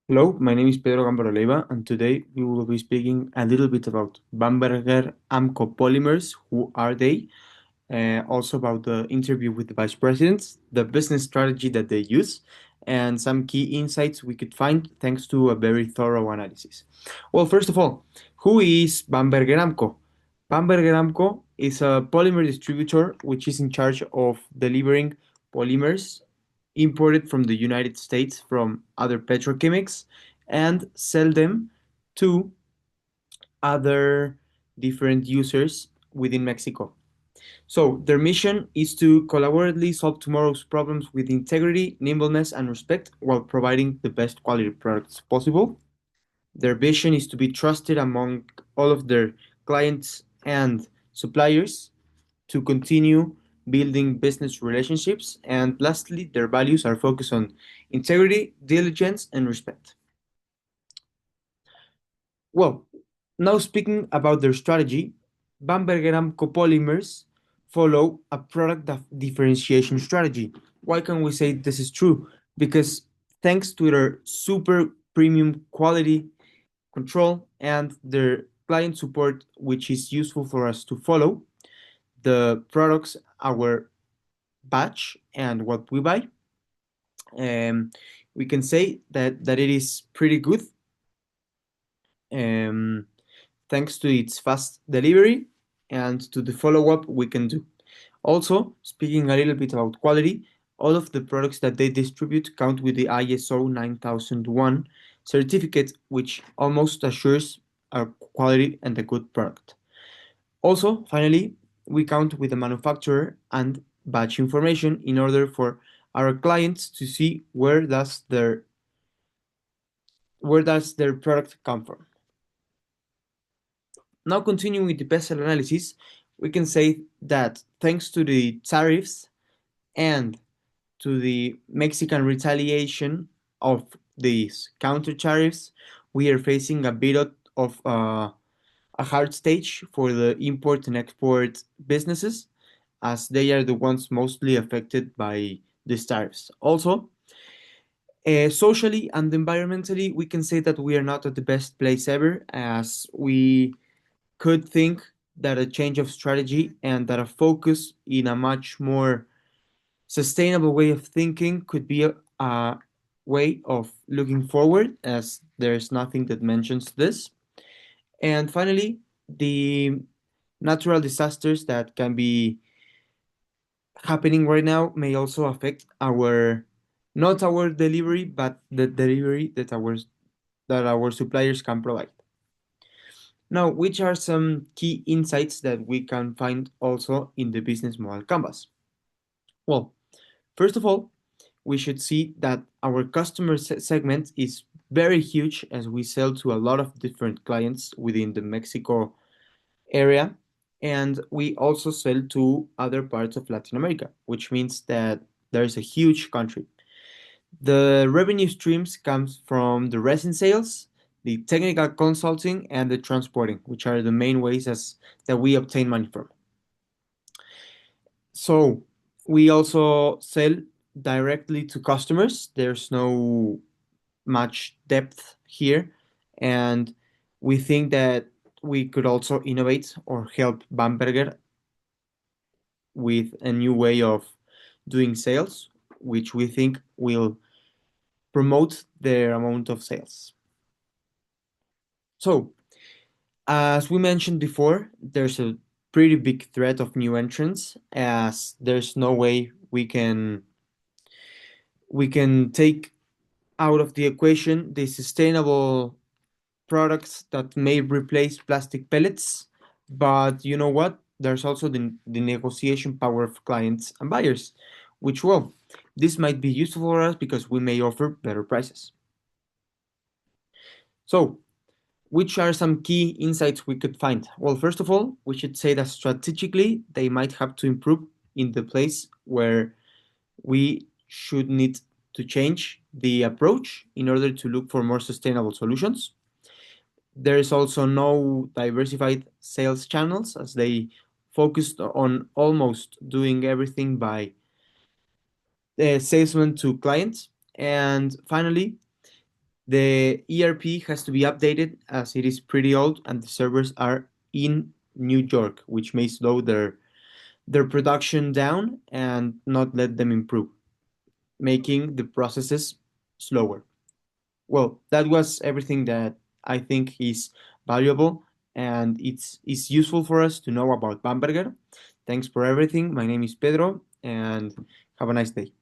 Hello, my name is Pedro Gambaroleva, and today we will be speaking a little bit about BambergerAMCO polymers. Who are they? Also about the interview with the vice presidents, the business strategy that they use, and some key insights we could find thanks to a very thorough analysis. Well, first of all, who is BambergerAMCO? BambergerAMCO is a polymer distributor which is in charge of delivering polymers imported from the United States from other petrochemics and sell them to other different users within Mexico. So, their mission is to collaboratively solve tomorrow's problems with integrity, nimbleness, and respect while providing the best quality products possible. Their vision is to be trusted among all of their clients and suppliers to continue building business relationships. And lastly, their values are focused on integrity, diligence, and respect. Well, now speaking about their strategy, Bamberger copolymers follow a product differentiation strategy. Why can we say this is true? Because thanks to their super premium quality control and their client support, which is useful for us to follow, the products our batch and what we buy, um, we can say that it is pretty good, um, thanks to its fast delivery and to the follow-up we can do. Also, speaking a little bit about quality, all of the products that they distribute count with the ISO 9001 certificate, which almost assures our quality and a good product. Also, finally, we count with the manufacturer and batch information in order for our clients to see where does their product come from. Now, continuing with the vessel analysis, we can say that thanks to the tariffs and to the Mexican retaliation of these counter tariffs, we are facing a bit of a hard stage for the import and export businesses, as they are the ones mostly affected by these tariffs. Also, socially and environmentally, we can say that we are not at the best place ever, as we could think that a change of strategy and that a focus in a much more sustainable way of thinking could be a way of looking forward, as there's nothing that mentions this. And finally, the natural disasters that can be happening right now may also affect our not our delivery, but the delivery that our suppliers can provide. Now, which are some key insights that we can find also in the business model canvas? Well, first of all, we should see that our customer segment is very huge, as we sell to a lot of different clients within the Mexico area, and we also sell to other parts of Latin America, which means that there's a huge country. The revenue streams comes from the resin sales, the technical consulting, and the transporting, which are the main ways as that we obtain money from. So we also sell directly to customers. There's no much depth here, and we think that we could also innovate or help Bamberger with a new way of doing sales, which we think will promote their amount of sales. So, as we mentioned before, there's a pretty big threat of new entrants, as there's no way we can take out of the equation the sustainable products that may replace plastic pellets. But you know what? There's also the negotiation power of clients and buyers, which, well, this might be useful for us because we may offer better prices. So, which are some key insights we could find? Well, first of all, we should say that strategically they might have to improve in the place where we should need to change the approach in order to look for more sustainable solutions. There is also no diversified sales channels, as they focused on almost doing everything by salesman to clients. And finally, The ERP has to be updated as it is pretty old and the servers are in New York, which may slow their production down and not let them improve, making the processes slower. Well, that was everything that I think is valuable and it's useful for us to know about Bamberger. Thanks for everything. My name is Pedro and have a nice day.